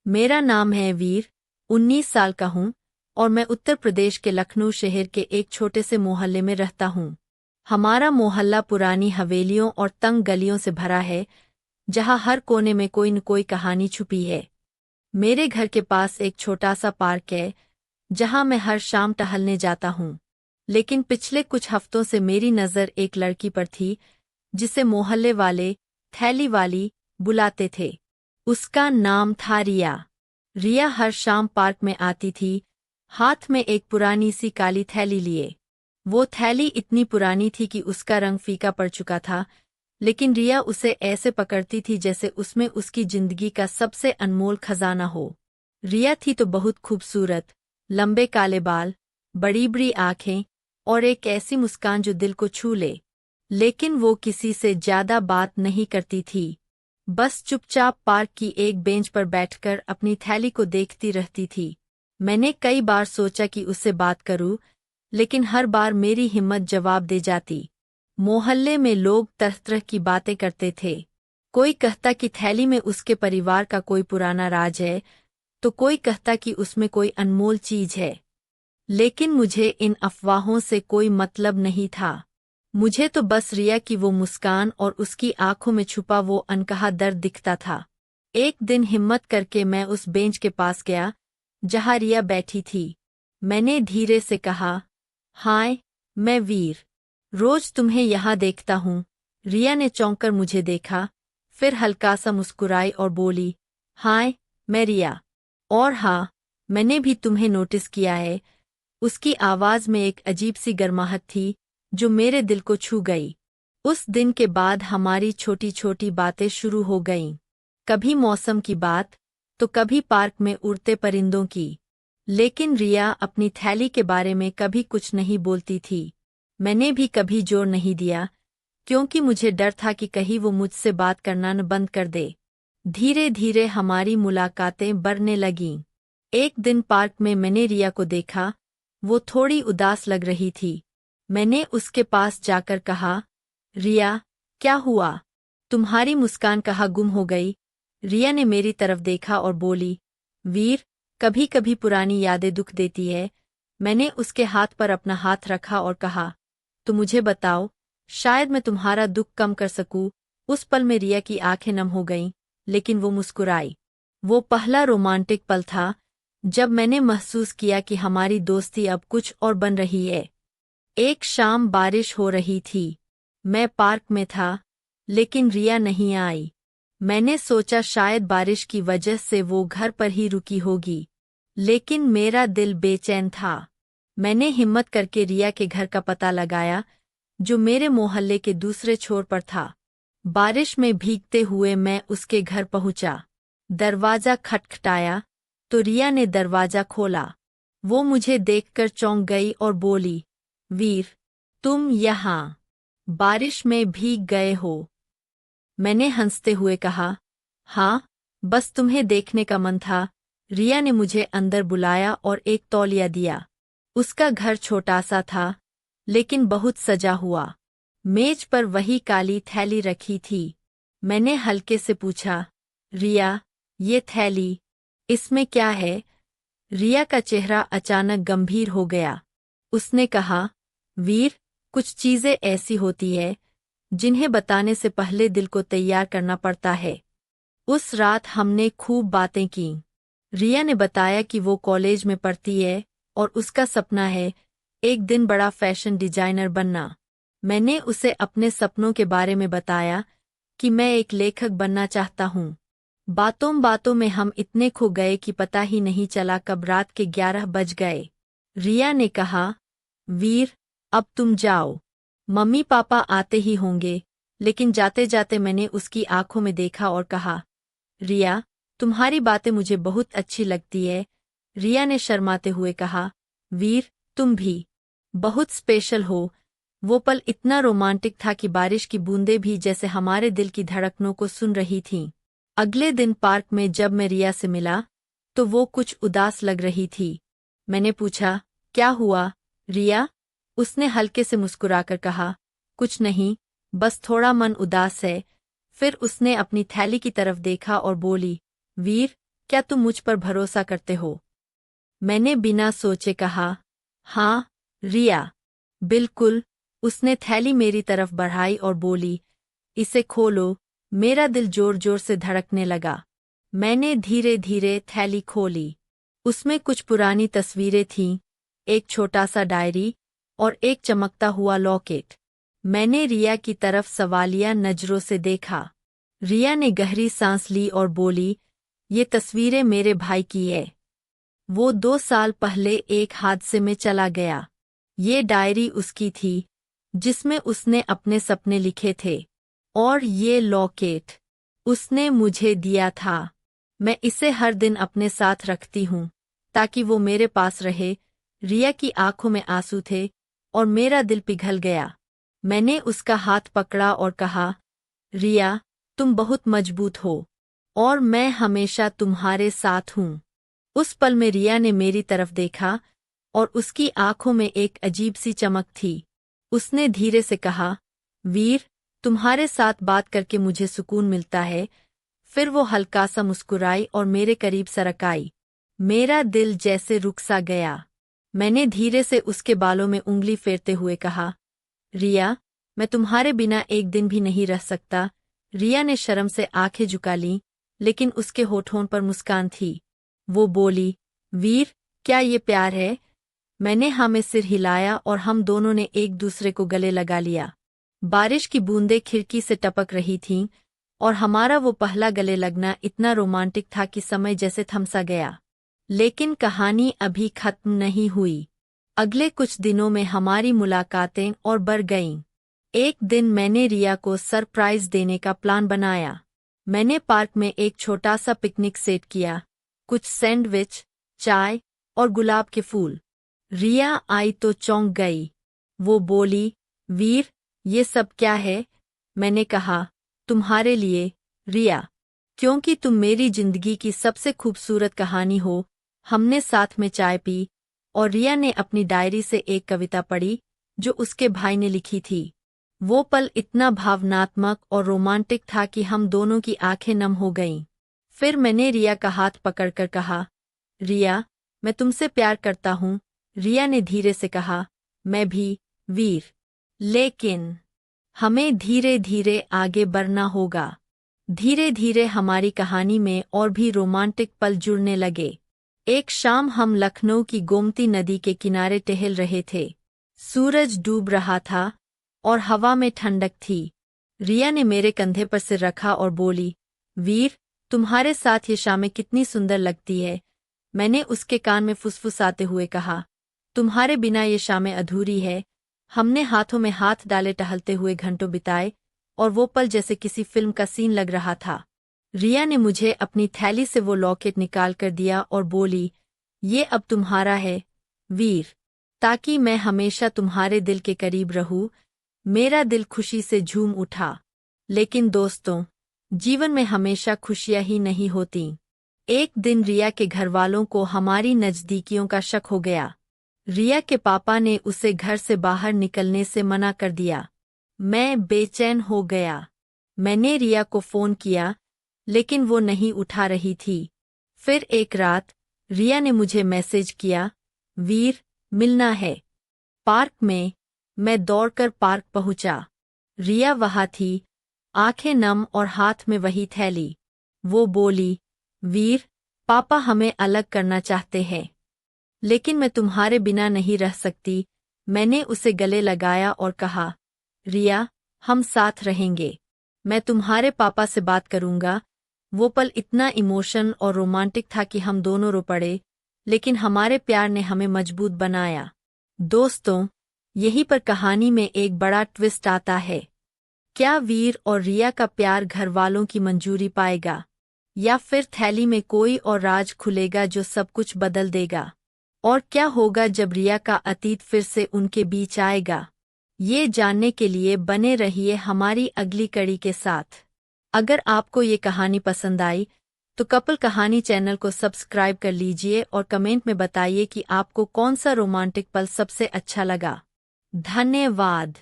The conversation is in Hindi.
मेरा नाम है वीर, 19 साल का हूँ और मैं उत्तर प्रदेश के लखनऊ शहर के एक छोटे से मोहल्ले में रहता हूँ। हमारा मोहल्ला पुरानी हवेलियों और तंग गलियों से भरा है, जहाँ हर कोने में कोई न कोई कहानी छुपी है। मेरे घर के पास एक छोटा सा पार्क है, जहाँ मैं हर शाम टहलने जाता हूँ। लेकिन पिछले कुछ हफ्तों से मेरी नज़र एक लड़की पर थी, जिसे मोहल्ले वाले थैली वाली बुलाते थे। उसका नाम था रिया। रिया हर शाम पार्क में आती थी, हाथ में एक पुरानी सी काली थैली लिए। वो थैली इतनी पुरानी थी कि उसका रंग फीका पड़ चुका था, लेकिन रिया उसे ऐसे पकड़ती थी जैसे उसमें उसकी जिंदगी का सबसे अनमोल खजाना हो। रिया थी तो बहुत खूबसूरत, लंबे काले बाल, बड़ी बड़ी आंखें और एक ऐसी मुस्कान जो दिल को छू ले। लेकिन वो किसी से ज्यादा बात नहीं करती थी, बस चुपचाप पार्क की एक बेंच पर बैठकर अपनी थैली को देखती रहती थी। मैंने कई बार सोचा कि उससे बात करूं, लेकिन हर बार मेरी हिम्मत जवाब दे जाती। मोहल्ले में लोग तरह तरह की बातें करते थे। कोई कहता कि थैली में उसके परिवार का कोई पुराना राज है, तो कोई कहता कि उसमें कोई अनमोल चीज है। लेकिन मुझे इन अफवाहों से कोई मतलब नहीं था। मुझे तो बस रिया की वो मुस्कान और उसकी आंखों में छुपा वो अनकहा दर्द दिखता था। एक दिन हिम्मत करके मैं उस बेंच के पास गया, जहाँ रिया बैठी थी। मैंने धीरे से कहा, हाय, मैं वीर। रोज तुम्हें यहाँ देखता हूँ। रिया ने चौंक कर मुझे देखा, फिर हल्का सा मुस्कुराई और बोली, हाय, मैं रिया। और हाँ, मैंने भी तुम्हें नोटिस किया है। उसकी आवाज में एक अजीब सी गर्माहट थी, जो मेरे दिल को छू गई। उस दिन के बाद हमारी छोटी छोटी बातें शुरू हो गईं। कभी मौसम की बात, तो कभी पार्क में उड़ते परिंदों की। लेकिन रिया अपनी थैली के बारे में कभी कुछ नहीं बोलती थी। मैंने भी कभी जोर नहीं दिया, क्योंकि मुझे डर था कि कहीं वो मुझसे बात करना न बंद कर दे। धीरे धीरे हमारी मुलाकातें बढ़ने लगीं। एक दिन पार्क में मैंने रिया को देखा। वो थोड़ी उदास लग रही थी। मैंने उसके पास जाकर कहा, रिया, क्या हुआ? तुम्हारी मुस्कान कहाँ गुम हो गई? रिया ने मेरी तरफ देखा और बोली, वीर, कभी कभी पुरानी यादें दुख देती है। मैंने उसके हाथ पर अपना हाथ रखा और कहा, तो मुझे बताओ, शायद मैं तुम्हारा दुख कम कर सकूं। उस पल में रिया की आंखें नम हो गईं, लेकिन वो मुस्कुराई। वो पहला रोमांटिक पल था, जब मैंने महसूस किया कि हमारी दोस्ती अब कुछ और बन रही है। एक शाम बारिश हो रही थी। मैं पार्क में था, लेकिन रिया नहीं आई। मैंने सोचा शायद बारिश की वजह से वो घर पर ही रुकी होगी, लेकिन मेरा दिल बेचैन था। मैंने हिम्मत करके रिया के घर का पता लगाया, जो मेरे मोहल्ले के दूसरे छोर पर था। बारिश में भीगते हुए मैं उसके घर पहुंचा। दरवाजा खटखटाया, तो रिया ने दरवाजा खोला। वो मुझे देखकर चौंक गई और बोली, वीर, तुम यहाँ बारिश में भीग गए हो? मैंने हंसते हुए कहा, हाँ, बस तुम्हें देखने का मन था। रिया ने मुझे अंदर बुलाया और एक तौलिया दिया। उसका घर छोटा सा था, लेकिन बहुत सजा हुआ। मेज पर वही काली थैली रखी थी। मैंने हल्के से पूछा, रिया, ये थैली, इसमें क्या है? रिया का चेहरा अचानक गंभीर हो गया। उसने कहा, वीर, कुछ चीजें ऐसी होती है, जिन्हें बताने से पहले दिल को तैयार करना पड़ता है। उस रात हमने खूब बातें की। रिया ने बताया कि वो कॉलेज में पढ़ती है और उसका सपना है एक दिन बड़ा फैशन डिजाइनर बनना। मैंने उसे अपने सपनों के बारे में बताया कि मैं एक लेखक बनना चाहता हूँ। बातों बातों में हम इतने खो गए कि पता ही नहीं चला कब रात के 11 बज गए। रिया ने कहा, वीर, अब तुम जाओ। मम्मी पापा आते ही होंगे। लेकिन जाते जाते मैंने उसकी आंखों में देखा और कहा, रिया, तुम्हारी बातें मुझे बहुत अच्छी लगती है। रिया ने शर्माते हुए कहा, वीर, तुम भी बहुत स्पेशल हो। वो पल इतना रोमांटिक था कि बारिश की बूंदें भी जैसे हमारे दिल की धड़कनों को सुन रही थीं। अगले दिन पार्क में जब मैं रिया से मिला, तो वो कुछ उदास लग रही थी। मैंने पूछा, क्या हुआ, रिया? उसने हल्के से मुस्कुराकर कहा, कुछ नहीं, बस थोड़ा मन उदास है। फिर उसने अपनी थैली की तरफ देखा और बोली, वीर, क्या तुम मुझ पर भरोसा करते हो? मैंने बिना सोचे कहा, हाँ, रिया। बिल्कुल। उसने थैली मेरी तरफ बढ़ाई और बोली, इसे खोलो। मेरा दिल जोर जोर से धड़कने लगा। मैंने धीरे धीरे थैली खोली। उसमें कुछ पुरानी तस्वीरें थीं, एक छोटा सा डायरी और एक चमकता हुआ लॉकेट। मैंने रिया की तरफ सवालिया नजरों से देखा। रिया ने गहरी सांस ली और बोली, ये तस्वीरें मेरे भाई की है। वो 2 साल पहले एक हादसे में चला गया। ये डायरी उसकी थी, जिसमें उसने अपने सपने लिखे थे। और ये लॉकेट उसने मुझे दिया था। मैं इसे हर दिन अपने साथ रखती हूँ, ताकि वो मेरे पास रहे। रिया की आंखों में आंसू थे और मेरा दिल पिघल गया। मैंने उसका हाथ पकड़ा और कहा, रिया, तुम बहुत मजबूत हो और मैं हमेशा तुम्हारे साथ हूँ। उस पल में रिया ने मेरी तरफ देखा और उसकी आंखों में एक अजीब सी चमक थी। उसने धीरे से कहा, वीर, तुम्हारे साथ बात करके मुझे सुकून मिलता है। फिर वो हल्का सा मुस्कुराई और मेरे करीब सरक आई। मेरा दिल जैसे रुक सा गया। मैंने धीरे से उसके बालों में उंगली फेरते हुए कहा, रिया, मैं तुम्हारे बिना एक दिन भी नहीं रह सकता। रिया ने शर्म से आंखें झुका लीं, लेकिन उसके होठों पर मुस्कान थी। वो बोली, वीर, क्या ये प्यार है? मैंने हाँ में सिर हिलाया और हम दोनों ने एक दूसरे को गले लगा लिया। बारिश की बूंदें खिड़की से टपक रही थीं और हमारा वो पहला गले लगना इतना रोमांटिक था कि समय जैसे थमसा गया। लेकिन कहानी अभी खत्म नहीं हुई। अगले कुछ दिनों में हमारी मुलाकातें और बढ़ गईं। एक दिन मैंने रिया को सरप्राइज देने का प्लान बनाया। मैंने पार्क में एक छोटा सा पिकनिक सेट किया, कुछ सैंडविच, चाय और गुलाब के फूल। रिया आई तो चौंक गई। वो बोली, वीर, ये सब क्या है? मैंने कहा, तुम्हारे लिए, रिया, क्योंकि तुम मेरी जिंदगी की सबसे खूबसूरत कहानी हो। हमने साथ में चाय पी और रिया ने अपनी डायरी से एक कविता पढ़ी जो उसके भाई ने लिखी थी। वो पल इतना भावनात्मक और रोमांटिक था कि हम दोनों की आंखें नम हो गईं। फिर मैंने रिया का हाथ पकड़कर कहा, रिया, मैं तुमसे प्यार करता हूँ। रिया ने धीरे से कहा, मैं भी, वीर। लेकिन हमें धीरे धीरे आगे बढ़ना होगा। धीरे धीरे हमारी कहानी में और भी रोमांटिक पल जुड़ने लगे। एक शाम हम लखनऊ की गोमती नदी के किनारे टहल रहे थे। सूरज डूब रहा था और हवा में ठंडक थी। रिया ने मेरे कंधे पर सिर रखा और बोली, वीर, तुम्हारे साथ ये शामें कितनी सुंदर लगती है। मैंने उसके कान में फुसफुसाते हुए कहा, तुम्हारे बिना ये शामें अधूरी है। हमने हाथों में हाथ डाले टहलते हुए घंटों बिताए और वो पल जैसे किसी फिल्म का सीन लग रहा था। रिया ने मुझे अपनी थैली से वो लॉकेट निकाल कर दिया और बोली, ये अब तुम्हारा है, वीर, ताकि मैं हमेशा तुम्हारे दिल के करीब रहूं। मेरा दिल खुशी से झूम उठा। लेकिन दोस्तों, जीवन में हमेशा खुशियां ही नहीं होती। एक दिन रिया के घरवालों को हमारी नज़दीकियों का शक हो गया। रिया के पापा ने उसे घर से बाहर निकलने से मना कर दिया। मैं बेचैन हो गया। मैंने रिया को फ़ोन किया, लेकिन वो नहीं उठा रही थी। फिर एक रात रिया ने मुझे मैसेज किया, वीर, मिलना है, पार्क में। मैं दौड़कर पार्क पहुंचा। रिया वहां थी, आंखें नम और हाथ में वही थैली। वो बोली, वीर, पापा हमें अलग करना चाहते हैं, लेकिन मैं तुम्हारे बिना नहीं रह सकती। मैंने उसे गले लगाया और कहा, रिया, हम साथ रहेंगे। मैं तुम्हारे पापा से बात करूंगा। वो पल इतना इमोशन और रोमांटिक था कि हम दोनों रो पड़े, लेकिन हमारे प्यार ने हमें मजबूत बनाया। दोस्तों, यहीं पर कहानी में एक बड़ा ट्विस्ट आता है। क्या वीर और रिया का प्यार घर वालों की मंजूरी पाएगा, या फिर थैली में कोई और राज खुलेगा जो सब कुछ बदल देगा? और क्या होगा जब रिया का अतीत फिर से उनके बीच आएगा? ये जानने के लिए बने रहिए हमारी अगली कड़ी के साथ। अगर आपको ये कहानी पसंद आई तो कपल कहानी चैनल को सब्सक्राइब कर लीजिए और कमेंट में बताइए कि आपको कौन सा रोमांटिक पल सबसे अच्छा लगा। धन्यवाद।